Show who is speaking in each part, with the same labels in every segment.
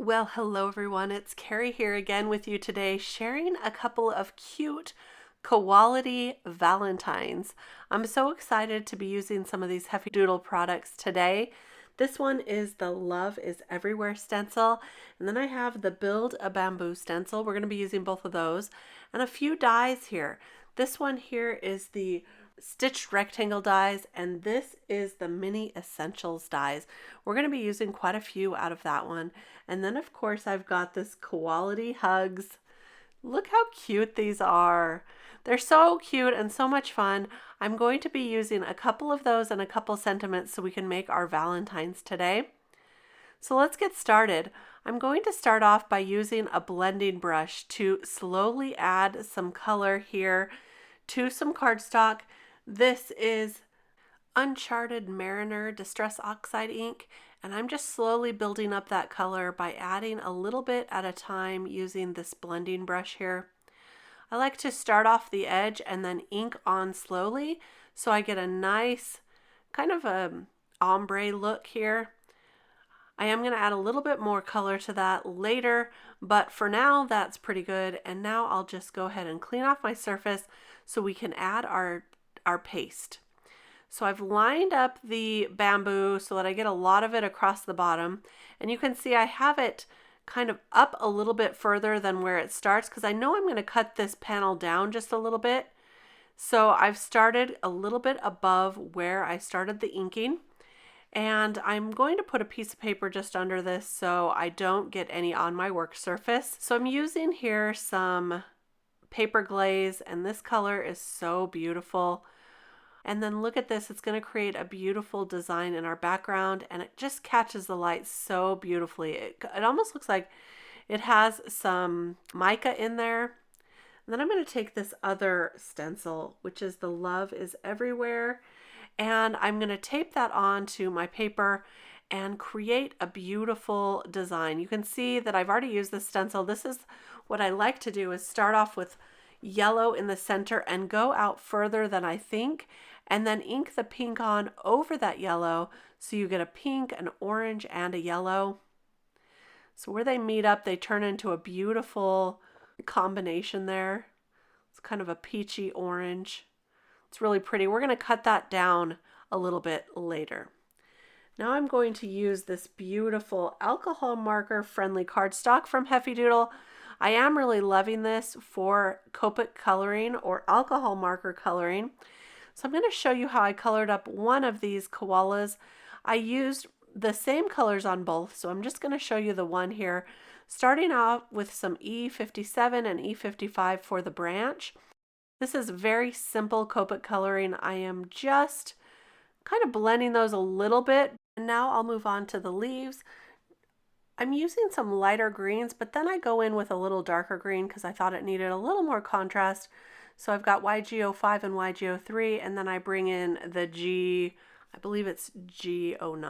Speaker 1: Well, hello everyone. It's Kari here again with you today, sharing a couple of cute Koality Valentines. I'm so excited to be using some of these Heffy Doodle products today. This one is the Love is Everywhere stencil, and then I have the Build a Bamboo stencil. We're going to be using both of those, and a few dies here. This one here is the stitched rectangle dies, and this is the mini essentials dies. We're going to be using quite a few out of that one. And then of course I've got this Koality hugs. Look how cute these are. They're so cute and so much fun. I'm going to be using a couple of those and a couple sentiments so we can make our Valentines today. So let's get started. I'm going to start off by using a blending brush to slowly add some color here to some cardstock. This is Uncharted Mariner Distress Oxide ink, and I'm just slowly building up that color by adding a little bit at a time using this blending brush here. I like to start off the edge and then ink on slowly so I get a nice kind of a ombre look here. I am going to add a little bit more color to that later, but for now that's pretty good. And now I'll just go ahead and clean off my surface so we can add our paste. So I've lined up the bamboo so that I get a lot of it across the bottom, and you can see I have it kind of up a little bit further than where it starts because I know I'm going to cut this panel down just a little bit. So I've started a little bit above where I started the inking, and I'm going to put a piece of paper just under this so I don't get any on my work surface. So I'm using here some paper glaze, and this color is so beautiful. And then look at this, it's going to create a beautiful design in our background, and it just catches the light so beautifully. It almost looks like it has some mica in there. And then I'm going to take this other stencil, which is the Love is Everywhere, and I'm going to tape that onto my paper and create a beautiful design. You can see that I've already used this stencil. This is what I like to do, is start off with yellow in the center and go out further than I think, and then ink the pink on over that yellow so you get a pink, an orange, and a yellow. So where they meet up, they turn into a beautiful combination there. It's kind of a peachy orange. It's really pretty. We're going to cut that down a little bit later. Now I'm going to use this beautiful alcohol marker friendly cardstock from Heffy Doodle. I am really loving this for Copic coloring or alcohol marker coloring. So I'm going to show you how I colored up one of these koalas. I used the same colors on both, so I'm just going to show you the one here, starting out with some E57 and E55 for the branch. This is very simple Copic coloring. I am just kind of blending those a little bit. And now I'll move on to the leaves. I'm using some lighter greens, but then I go in with a little darker green because I thought it needed a little more contrast. So I've got YG05 and YG03, and then I bring in the I believe it's G09.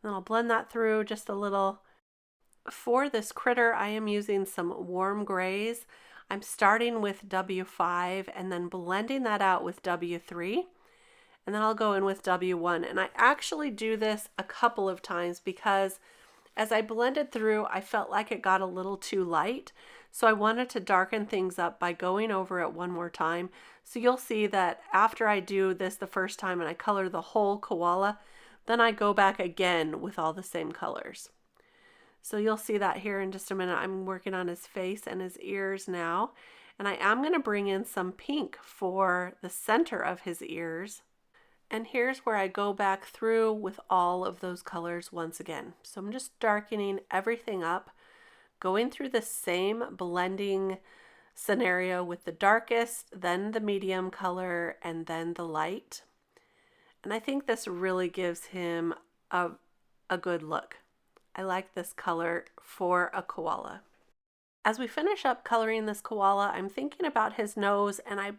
Speaker 1: Then I'll blend that through just a little. For this critter, I am using some warm grays. I'm starting with W5 and then blending that out with W3. And then I'll go in with W1. And I actually do this a couple of times because as I blended through, I felt like it got a little too light. So I wanted to darken things up by going over it one more time. So you'll see that after I do this the first time and I color the whole koala, then I go back again with all the same colors. So you'll see that here in just a minute. I'm working on his face and his ears now. And I am going to bring in some pink for the center of his ears. And here's where I go back through with all of those colors once again. So I'm just darkening everything up, going through the same blending scenario with the darkest, then the medium color, and then the light. And I think this really gives him a good look. I like this color for a koala. As we finish up coloring this koala, I'm thinking about his nose, and I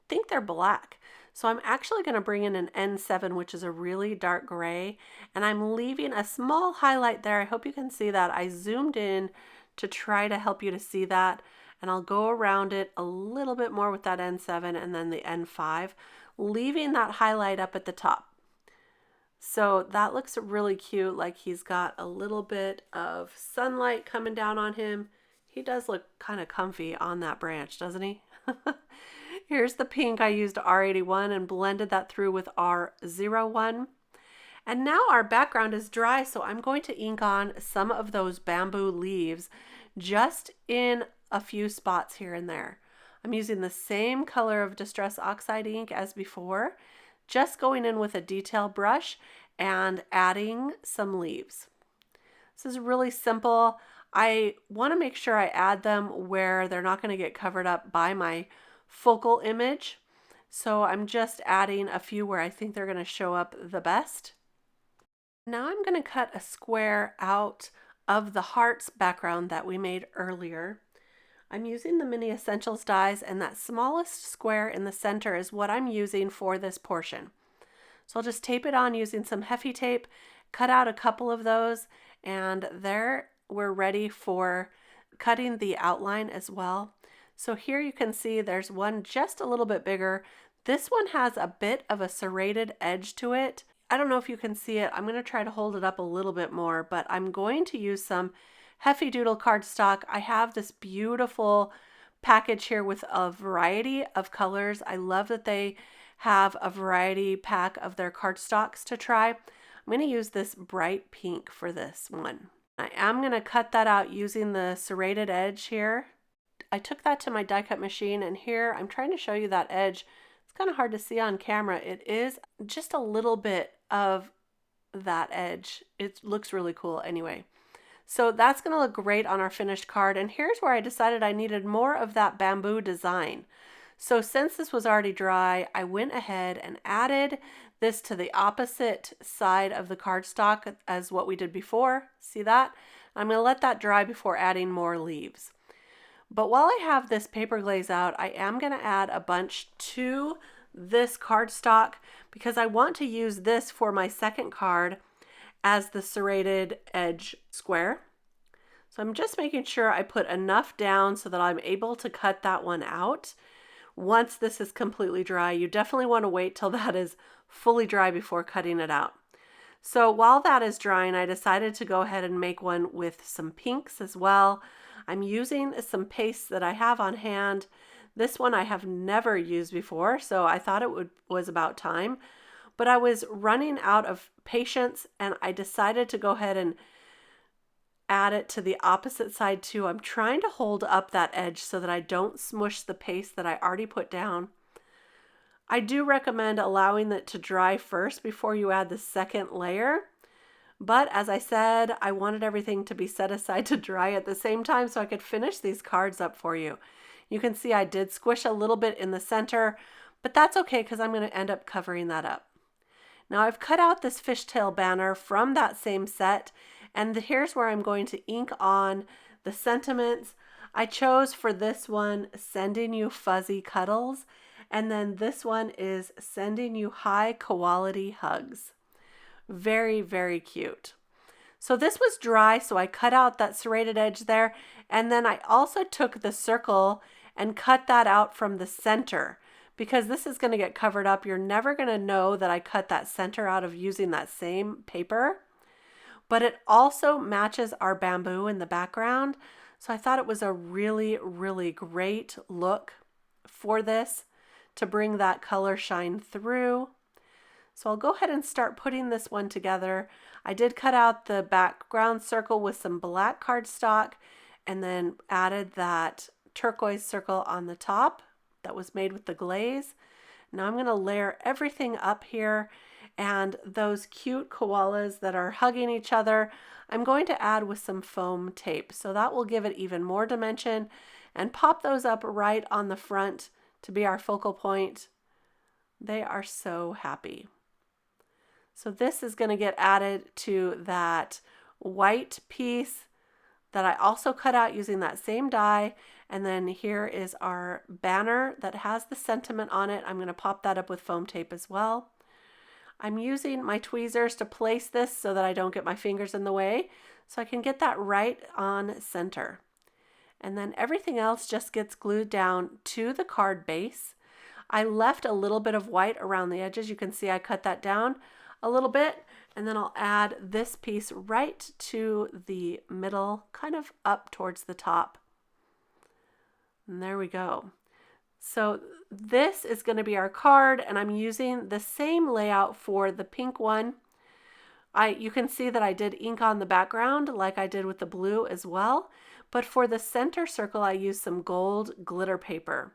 Speaker 1: think they're black. So I'm actually going to bring in an N7, which is a really dark gray, and I'm leaving a small highlight there. I hope you can see that. I zoomed in to try to help you to see that, and I'll go around it a little bit more with that N7 and then the N5, leaving that highlight up at the top. So that looks really cute, like he's got a little bit of sunlight coming down on him. He does look kind of comfy on that branch, doesn't he? Here's the pink. I used R81 and blended that through with R01. And now our background is dry, so I'm going to ink on some of those bamboo leaves just in a few spots here and there. I'm using the same color of Distress Oxide ink as before, just going in with a detail brush and adding some leaves. This is really simple. I want to make sure I add them where they're not going to get covered up by my focal image. So I'm just adding a few where I think they're going to show up the best. Now I'm going to cut a square out of the hearts background that we made earlier. I'm using the Mini Essentials dies, and that smallest square in the center is what I'm using for this portion. So I'll just tape it on using some Heffy tape, cut out a couple of those, and there we're ready for cutting the outline as well. So here you can see there's one just a little bit bigger. This one has a bit of a serrated edge to it. I don't know if you can see it. I'm going to try to hold it up a little bit more, but I'm going to use some Heffy Doodle cardstock. I have this beautiful package here with a variety of colors. I love that they have a variety pack of their cardstocks to try. I'm going to use this bright pink for this one. I am going to cut that out using the serrated edge here. I took that to my die cut machine, and here I'm trying to show you that edge. It's kind of hard to see on camera. It is just a little bit of that edge. It looks really cool anyway. So that's going to look great on our finished card. And here's where I decided I needed more of that bamboo design. So since this was already dry, I went ahead and added this to the opposite side of the cardstock as what we did before. See that? I'm going to let that dry before adding more leaves. But while I have this paper glaze out, I am going to add a bunch to this cardstock because I want to use this for my second card as the serrated edge square. So I'm just making sure I put enough down so that I'm able to cut that one out. Once this is completely dry, you definitely want to wait till that is fully dry before cutting it out. So while that is drying, I decided to go ahead and make one with some pinks as well. I'm using some paste that I have on hand. This one I have never used before, so I thought it was about time. But I was running out of patience, and I decided to go ahead and add it to the opposite side too. I'm trying to hold up that edge so that I don't smush the paste that I already put down. I do recommend allowing it to dry first before you add the second layer. But as I said, I wanted everything to be set aside to dry at the same time so I could finish these cards up for you. You can see I did squish a little bit in the center, but that's okay because I'm going to end up covering that up. Now I've cut out this fishtail banner from that same set, and here's where I'm going to ink on the sentiments. I chose for this one, sending you fuzzy cuddles, and then this one is sending you high quality hugs. Very, very cute. So this was dry, so I cut out that serrated edge there, and then I also took the circle and cut that out from the center. Because this is going to get covered up, you're never going to know that I cut that center out of using that same paper. But it also matches our bamboo in the background. So I thought it was a really, really great look for this to bring that color shine through. So I'll go ahead and start putting this one together. I did cut out the background circle with some black cardstock and then added that turquoise circle on the top that was made with the glaze. Now I'm going to layer everything up here, and those cute koalas that are hugging each other, I'm going to add with some foam tape. So that will give it even more dimension, and pop those up right on the front to be our focal point. They are so happy. So this is going to get added to that white piece that I also cut out using that same die. And then here is our banner that has the sentiment on it. I'm going to pop that up with foam tape as well. I'm using my tweezers to place this so that I don't get my fingers in the way, so I can get that right on center. And then everything else just gets glued down to the card base. I left a little bit of white around the edges. You can see I cut that down a little bit, And then I'll add this piece right to the middle, kind of up towards the top. And there we go. So this is going to be our card, and I'm using the same layout for the pink one. You can see that I did ink on the background like I did with the blue as well, but for the center circle I used some gold glitter paper.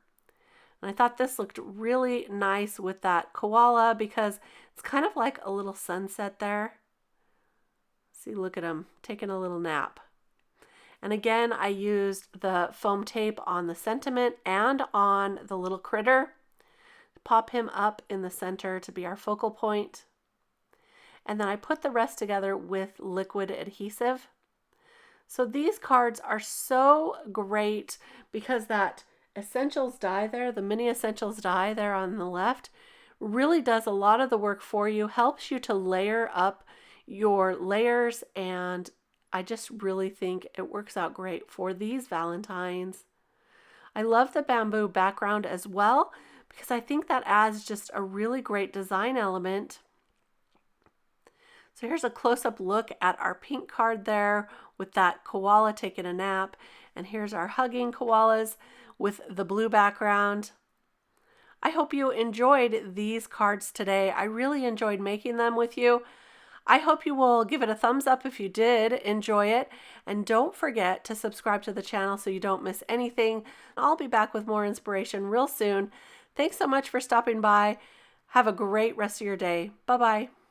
Speaker 1: And I thought this looked really nice with that koala because it's kind of like a little sunset there. See, look at him taking a little nap. And again, I used the foam tape on the sentiment and on the little critter. Pop him up in the center to be our focal point. And then I put the rest together with liquid adhesive. So these cards are so great because that Essentials die there, the mini Essentials die there on the left, really does a lot of the work for you, helps you to layer up your layers, and I just really think it works out great for these Valentines. I love the bamboo background as well because I think that adds just a really great design element. So here's a close-up look at our pink card there with that koala taking a nap, and here's our hugging koalas with the blue background. I hope you enjoyed these cards today. I really enjoyed making them with you. I hope you will give it a thumbs up if you did enjoy it, and don't forget to subscribe to the channel so you don't miss anything. I'll be back with more inspiration real soon. Thanks so much for stopping by. Have a great rest of your day. Bye-bye.